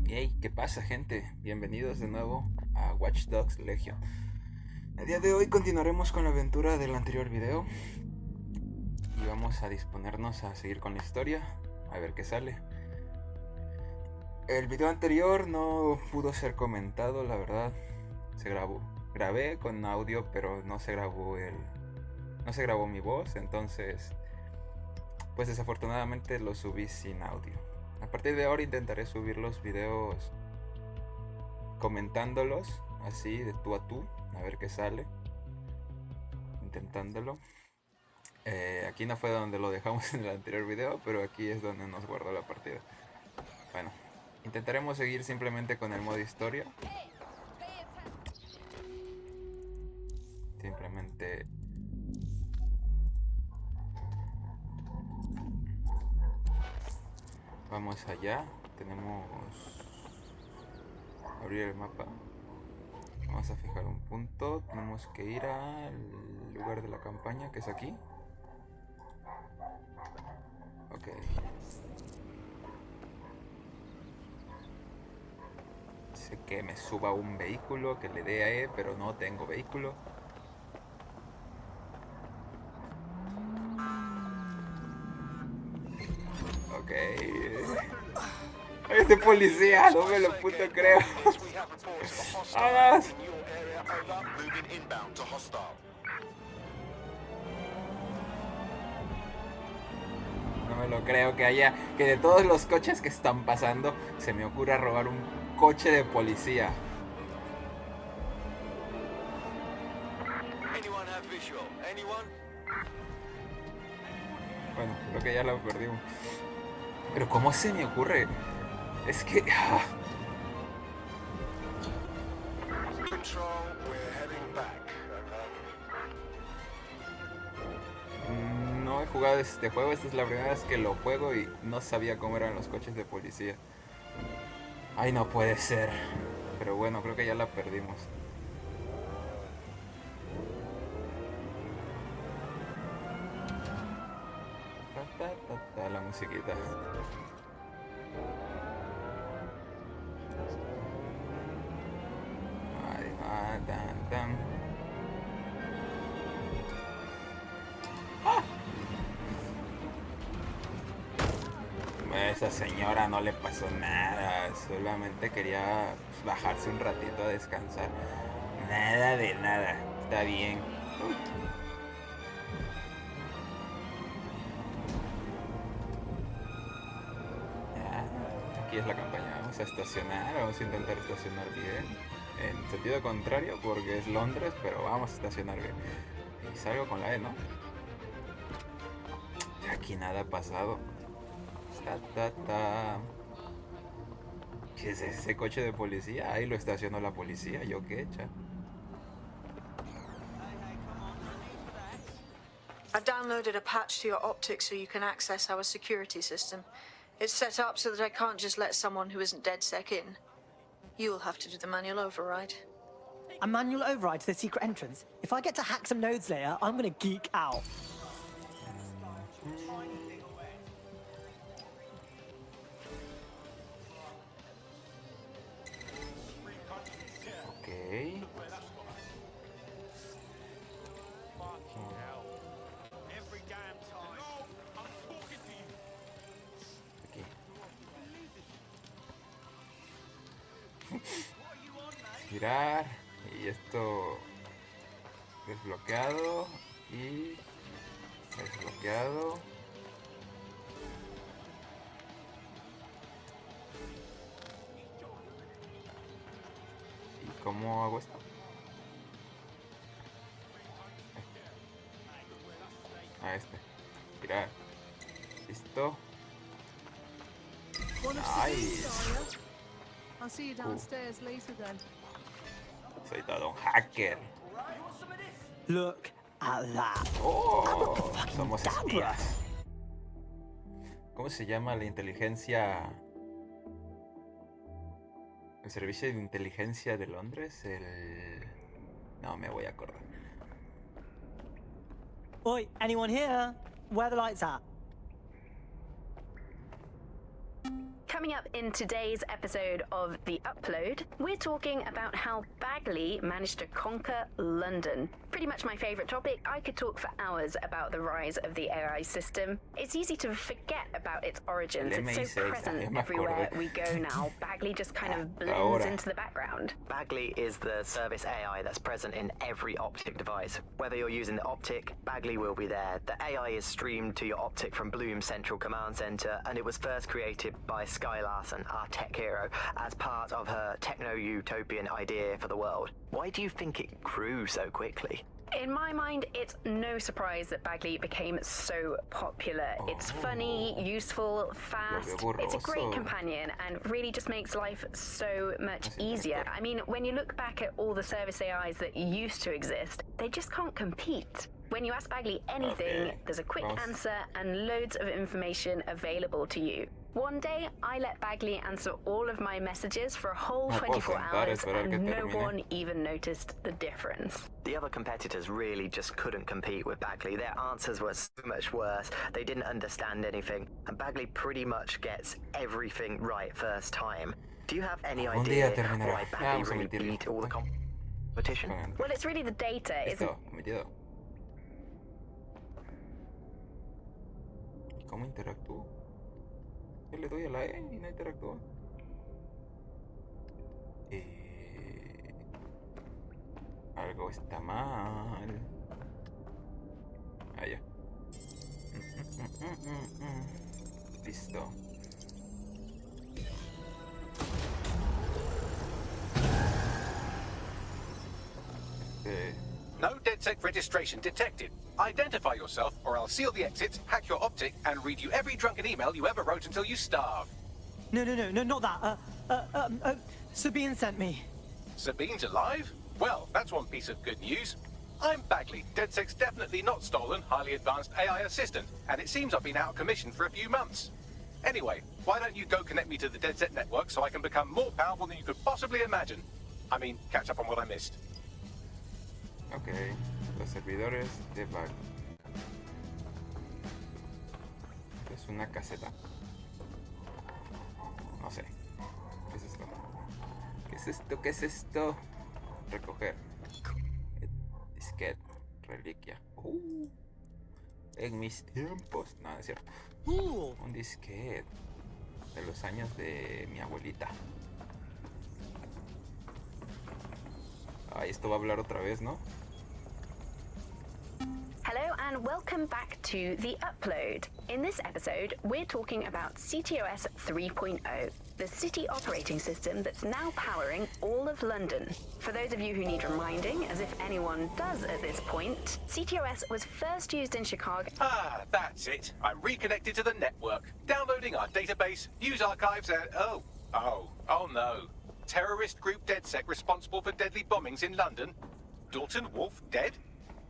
Hey, ¿qué pasa, gente? Bienvenidos de nuevo a Watch Dogs Legion. El día de hoy continuaremos con la aventura del anterior video y vamos a disponernos a seguir con la historia, a ver qué sale. El video anterior no pudo ser comentado, la verdad. Grabé con audio, pero no se grabó mi voz, entonces pues desafortunadamente lo subí sin audio. A partir de ahora intentaré subir los videos comentándolos así de tú a tú, a ver qué sale, intentándolo. Aquí no fue donde lo dejamos en el anterior video, pero aquí es donde nos guardó la partida. Bueno, intentaremos seguir simplemente con el modo historia. Simplemente vamos allá. Tenemos abrir el mapa. Vamos a fijar un punto. Tenemos que ir al lugar de la campaña, que es aquí. Ok. Sé que me suba un vehículo, que le dé a E, pero no tengo vehículo. Ok. Este policía, no me lo puto creo. ¡Vamos! No me lo creo que de todos los coches que están pasando se me ocurra robar un coche de policía. Bueno, creo que ya lo perdimos. Pero ¿cómo se me ocurre? Es que... No he jugado este juego, esta es la primera vez que lo juego y no sabía cómo eran los coches de policía. Ay, no puede ser. Pero bueno, creo que ya la perdimos. La musiquita. Ay, tan, tan. ¡Ah! Esa señora no le pasó nada, solamente quería bajarse un ratito a descansar. Nada de nada, está bien. Aquí es la campaña, vamos a estacionar, vamos a intentar estacionar bien. En sentido contrario porque es Londres, pero vamos a estacionar bien. Y salgo con la E, ¿no? Aquí nada ha pasado. ¿Qué es ese coche de policía? Ahí lo estacionó la policía, ¿yo qué hecha? I've downloaded a patch to your optics so you can access our security system. It's set up so that I can't just let someone who isn't DedSec in. You'll have to do the manual override. A manual override to the secret entrance? If I get to hack some nodes later, I'm gonna geek out. Ok. Aquí. Girar. Y esto desbloqueado. Y desbloqueado. ¿Y cómo hago esto? Este. Girar. Listo. Nice. I'll see you downstairs later then. Soy todo un hacker. Look at that. Oh, somos espías. ¿Cómo se llama la inteligencia? ¿El servicio de inteligencia de Londres? No me voy a acordar. Oi, anyone here? Where are the lights at? Coming up in today's episode of The Upload, we're talking about how Bagley managed to conquer London. Pretty much my favourite topic. I could talk for hours about the rise of the AI system. It's easy to forget about its origins. It's so present everywhere we go now. Bagley just kind of blends into the background. Bagley is the service AI that's present in every Optic device. Whether you're using the Optic, Bagley will be there. The AI is streamed to your Optic from Bloom's Central Command Center, and it was first created by Sky Larson, our tech hero, as part of her techno-utopian idea for the world. Why do you think it grew so quickly? In my mind, it's no surprise that Bagley became so popular. It's funny, useful, fast. It's a great companion and really just makes life so much easier. I mean, when you look back at all the service AIs that used to exist, they just can't compete. When you ask Bagley anything, there's a quick answer and loads of information available to you. One day, I let Bagley answer all of my messages for a whole 24 hours and no one even noticed the difference. The other competitors really just couldn't compete with Bagley. Their answers were so much worse. They didn't understand anything, and Bagley pretty much gets everything right first time. Do you have any idea why Bagley really beat all the competition? Well, it's really the data, isn't it? ¿Cómo interactúo? Yo le doy a la E y no interactúa. Algo está mal. Ah, ya. Listo. No DedSec registration detected. Identify yourself, or I'll seal the exits, hack your Optic, and read you every drunken email you ever wrote until you starve. No, not that. Sabine sent me. Sabine's alive? Well, that's one piece of good news. I'm Bagley, DedSec's definitely not stolen, highly advanced AI assistant, and it seems I've been out of commission for a few months. Anyway, why don't you go connect me to the DedSec network so I can become more powerful than you could possibly imagine? I mean, catch up on what I missed. Ok, los servidores de Bagley. Es una caseta. No sé. ¿Qué es esto? ¿Qué es esto? ¿Qué es esto? Recoger. Disquete. Reliquia. En mis tiempos. No, es cierto. Un disquete. De los años de mi abuelita. Ay, esto va a hablar otra vez, ¿no? Hello and welcome back to The Upload. In this episode, we're talking about CTOS 3.0, the city operating system that's now powering all of London. For those of you who need reminding, as if anyone does at this point, CTOS was first used in Chicago. Ah, that's it. I'm reconnected to the network, downloading our database, news archives, and oh no. Terrorist group DedSec responsible for deadly bombings in London. Dalton Wolf dead?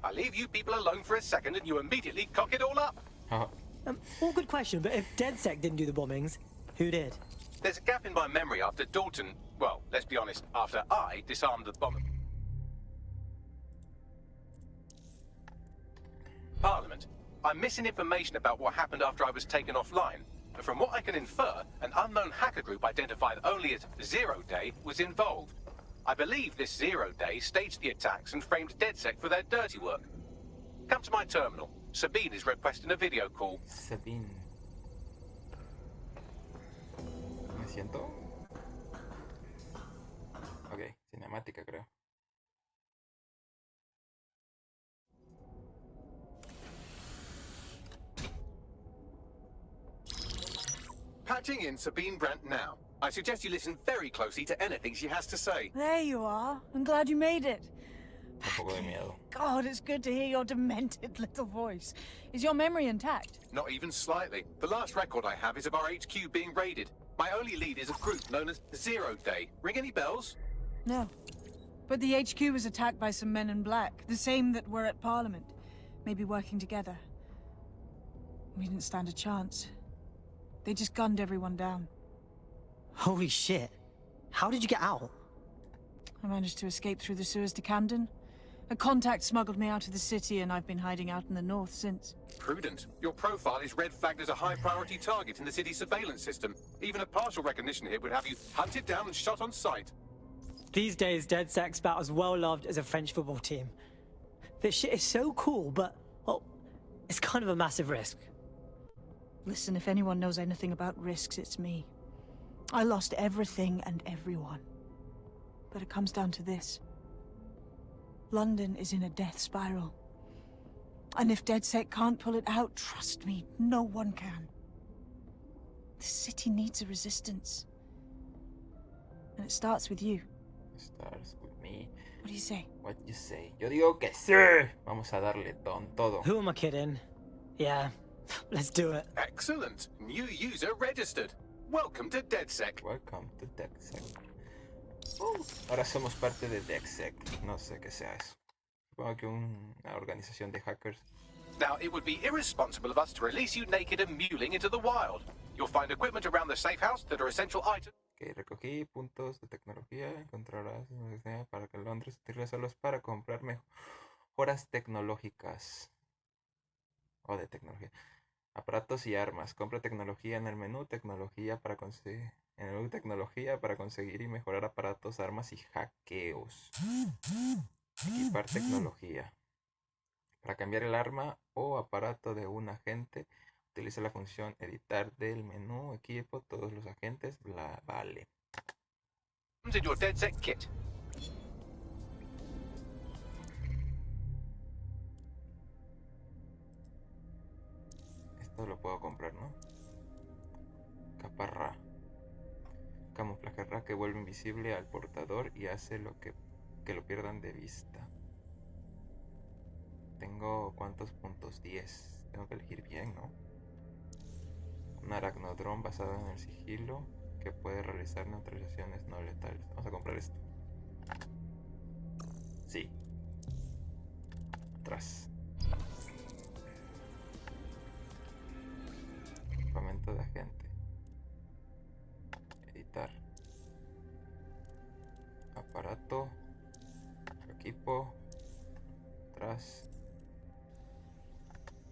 I leave you people alone for a second and you immediately cock it all up. All good question, but if DedSec didn't do the bombings, who did? There's a gap in my memory after Dalton, well, let's be honest, after I disarmed the bomber. Parliament. I'm missing information about what happened after I was taken offline. But from what I can infer, an unknown hacker group identified only as Zero Day was involved. I believe this Zero Day staged the attacks and framed DedSec for their dirty work. Come to my terminal. Sabine is requesting a video call. Sabine. ¿Me siento? Ok, cinemática creo. Patching in Sabine Brandt now. I suggest you listen very closely to anything she has to say. There you are. I'm glad you made it. Un poco de miedo. God, it's good to hear your demented little voice. Is your memory intact? Not even slightly. The last record I have is of our HQ being raided. My only lead is a group known as Zero Day. Ring any bells? No. But the HQ was attacked by some men in black, the same that were at Parliament. Maybe working together. We didn't stand a chance. They just gunned everyone down. Holy shit. How did you get out? I managed to escape through the sewers to Camden, A contact smuggled me out of the city, and I've been hiding out in the north since. Prudent. Your profile is red flagged as a high-priority target in the city's surveillance system. Even a partial recognition here would have you hunted down and shot on sight. These days, DedSec's about as well loved as a French football team. This shit is so cool, but, well, it's kind of a massive risk. Listen, if anyone knows anything about risks, it's me. I lost everything and everyone. But it comes down to this. London is in a death spiral. And if DedSec can't pull it out, trust me, no one can. The city needs a resistance. And it starts with you. Starts with me. What do you say? What you say? Yo digo que sí. Vamos a darle con todo. Who am I kidding? Yeah, let's do it. Excellent. New user registered. Welcome to DedSec. Welcome to DedSec. Ahora somos parte de DedSec. No sé qué sea eso. Supongo que una organización de hackers. Now, it would be irresponsible of us to release you naked and mewling into the wild. You'll find equipment around the safe house that are essential items. Ok, recogí puntos de tecnología. Encontrarás para que Londres utilízalos para comprar mejoras tecnológicas. O de tecnología. Aparatos y armas. Compra tecnología en el menú. Tecnología para conseguir. En el menú tecnología para conseguir y mejorar aparatos, armas y hackeos. Equipar tecnología. Para cambiar el arma o aparato de un agente, utiliza la función editar del menú, equipo, todos los agentes, vale. In your DedSec kit. Esto lo puedo comprar, ¿no? Caparra. Camuflaje ra que vuelve invisible al portador y hace lo que lo pierdan de vista. Tengo ¿cuántos puntos? 10. Tengo que elegir bien, ¿no? Un aracnodrón basado en el sigilo que puede realizar neutralizaciones no letales. Vamos a comprar esto. Sí. Atrás. Equipamiento de agente. Editar. Aparato. Equipo. Atrás.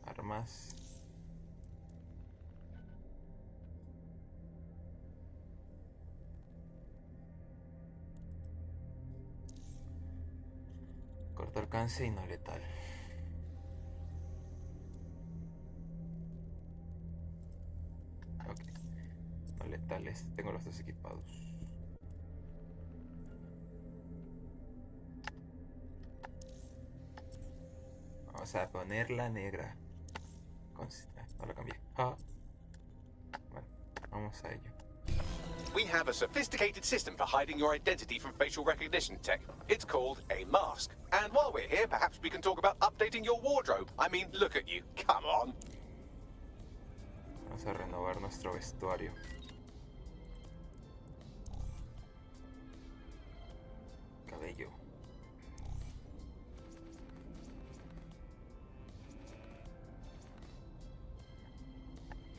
Armas. Corto alcance y no letal. Ok. No letales. Tengo los dos equipados. Vamos a ponerla negra. No la cambié. Bueno, vamos a ello. We have a sophisticated system for hiding your identity from facial recognition tech. It's called a mask. And while we're here, perhaps we can talk about updating your wardrobe. I mean, look at you. Come on. Vamos a renovar nuestro vestuario. Cabello.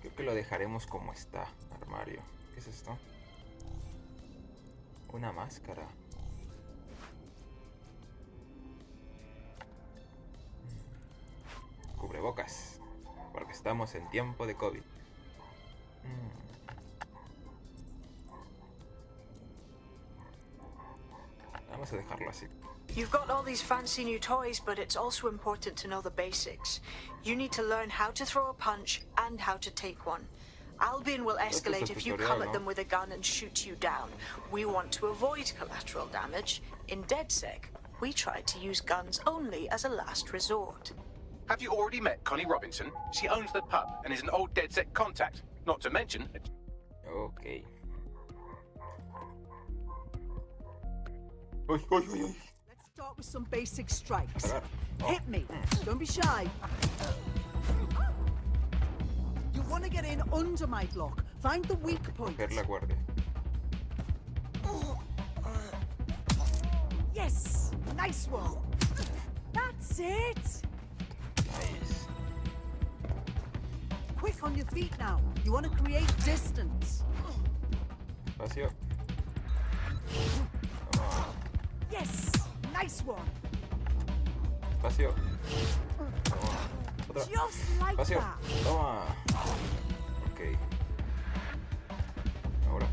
Creo que lo dejaremos como está. Armario. ¿Qué es esto? Una máscara. Cubrebocas. Porque estamos en tiempo de COVID. Vamos a dejarlo así. You've got all these fancy new toys, but it's also important to know the basics. You need to learn how to throw a punch and how to take one. Albion will escalate if you come at them with a gun and shoot you down. We want to avoid collateral damage. In DedSec, we try to use guns only as a last resort. Have you already met Connie Robinson? She owns the pub and is an old DedSec contact. Not to mention... Okay. Uy, uy, uy, uy. Let's start with some basic strikes. Hit me. Don't be shy. You want to get in under my block. Find the weak point. Coger la guardia. Yes! Nice one. That's it. Nice. Quick on your feet now. You want to create distance. Espacio. Yes! Nice one. Espacio. Toma. Otra. Espacio. Toma. Ok. Ahora.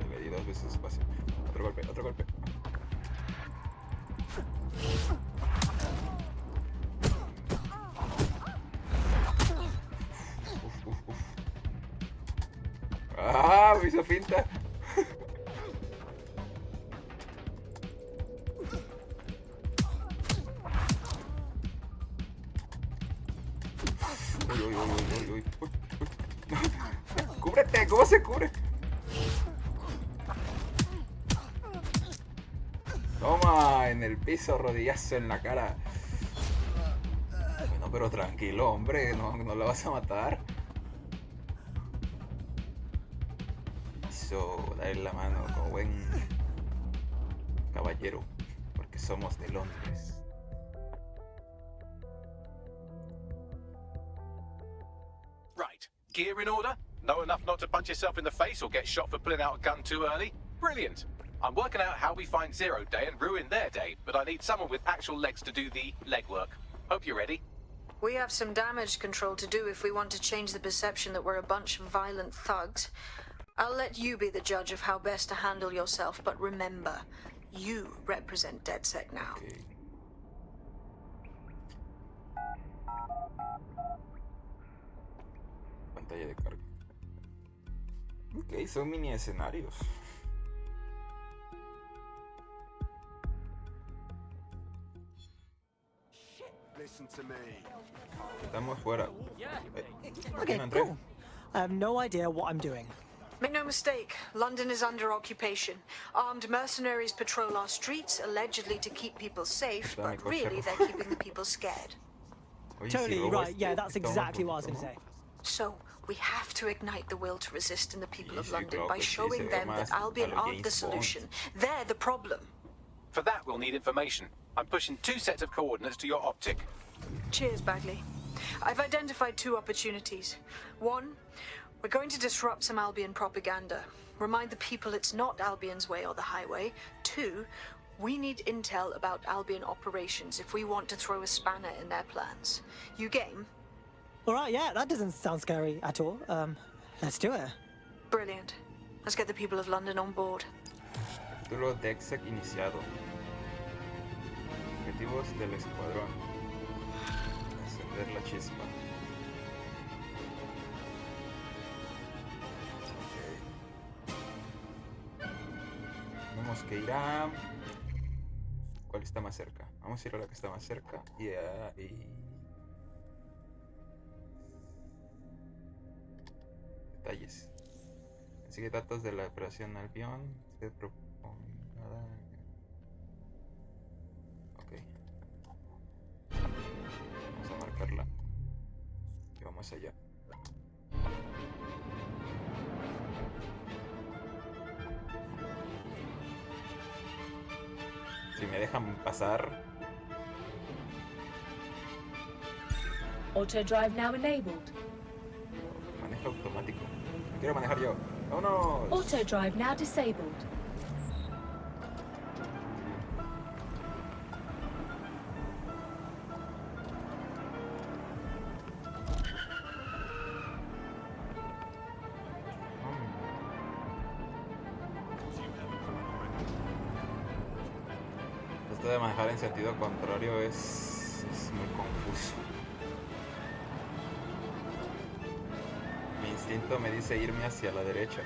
Le di 2 veces espacio. Otro golpe, otro golpe. Uf. ¡Ah! Me hizo finta. Uy. ¡Cúbrete! ¿Cómo se cubre? Toma, en el piso, rodillazo en la cara. Bueno, pero tranquilo, hombre, no lo vas a matar. Eso, dale la mano como buen caballero, porque somos de Londres. Right. Gear in order? Know enough not to punch yourself in the face or get shot for pulling out a gun too early? Brilliant. I'm working out how we find Zero Day and ruin their day, but I need someone with actual legs to do the legwork. Hope you're ready. We have some damage control to do if we want to change the perception that we're a bunch of violent thugs. I'll let you be the judge of how best to handle yourself, but remember, you represent DedSec now. Okay. Pantalla de carga. Ok, son mini escenarios. Estamos fuera. Okay, cool. I have no idea what I'm doing. Make no mistake, London is under occupation. Armed mercenaries patrol our streets, allegedly to keep people safe, but really they're keeping people scared. Totally right, yeah, that's exactly what I was going to say. So, we have to ignite the will to resist in the people of London by showing them that Albion aren't the solution. They're the problem. For that, we'll need information. I'm pushing 2 sets of coordinates to your optic. Cheers, Bagley. I've identified 2 opportunities. One, we're going to disrupt some Albion propaganda. Remind the people it's not Albion's way or the highway. 2, we need intel about Albion operations if we want to throw a spanner in their plans. You game? Alright, yeah, that doesn't sound scary at all. Let's do it. Brilliant. Let's get the people of London on board. Capítulo DedSec iniciado. Objetivos del escuadrón. Encender la chispa. Okay. Tenemos que ir a... ¿Cuál está más cerca? Vamos a ir a la que está más cerca. Y detalles. Sigue datos de la operación Albion. Se propone nada. Ok. Vamos a marcarla. Y vamos allá. Si me dejan pasar. Auto drive now enabled. Manejo automático. Quiero manejar yo. ¡Vámonos! Auto drive now disabled. Esto de manejar en sentido contrario es muy confuso. Mi instinto me dice irme hacia la derecha.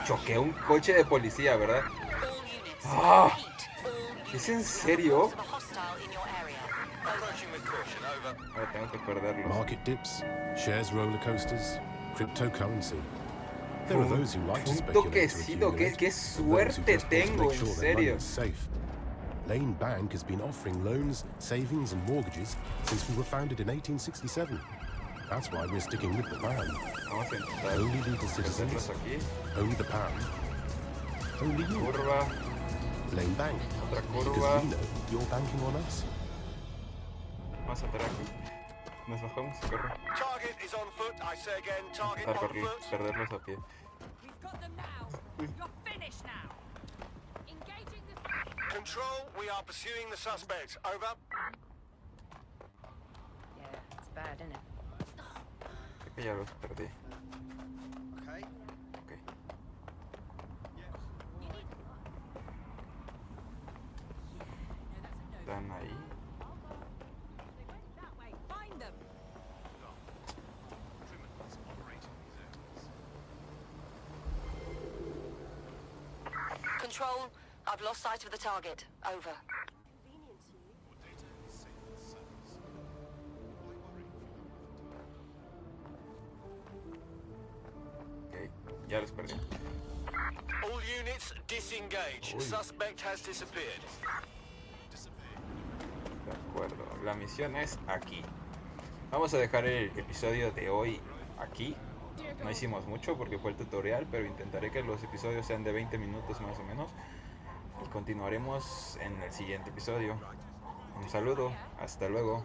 Choqué un coche de policía, ¿verdad? All units, Ah, ¿es en serio? Ahora tengo que perderlos. Market dips, shares roller coasters, cryptocurrency. There are those who like to Un speculate to toquecito, accumulate, qué those who suerte just want to tengo, make en sure their money serio. is safe. Lane Bank has been offering loans, savings and mortgages since we were founded in 1867. That's why we're sticking with the plan. Vamos a intentar Only legal citizens, perderlos aquí. only the pound, only you. Curva, Lane Bank, otra because curva. we know you're banking on us. Vamos a entrar aquí. Nos bajamos, corre. Target is on foot. I say again, target Intentar on foot. perderlos aquí. We've got them now. You're finished now. Engaging the... Control, we are pursuing the suspects. Over. Yeah, it's bad, isn't it? Creo que ya los perdí. Okay. Ok. Están ahí. They went that way. Find them. Control, I've lost sight of the target. Over. Ok, ya los perdí. All units disengage. Uy. Suspect has disappeared. De acuerdo, la misión es aquí. Vamos a dejar el episodio de hoy aquí. No hicimos mucho porque fue el tutorial, pero intentaré que los episodios sean de 20 minutos más o menos. Y continuaremos en el siguiente episodio. Un saludo, hasta luego.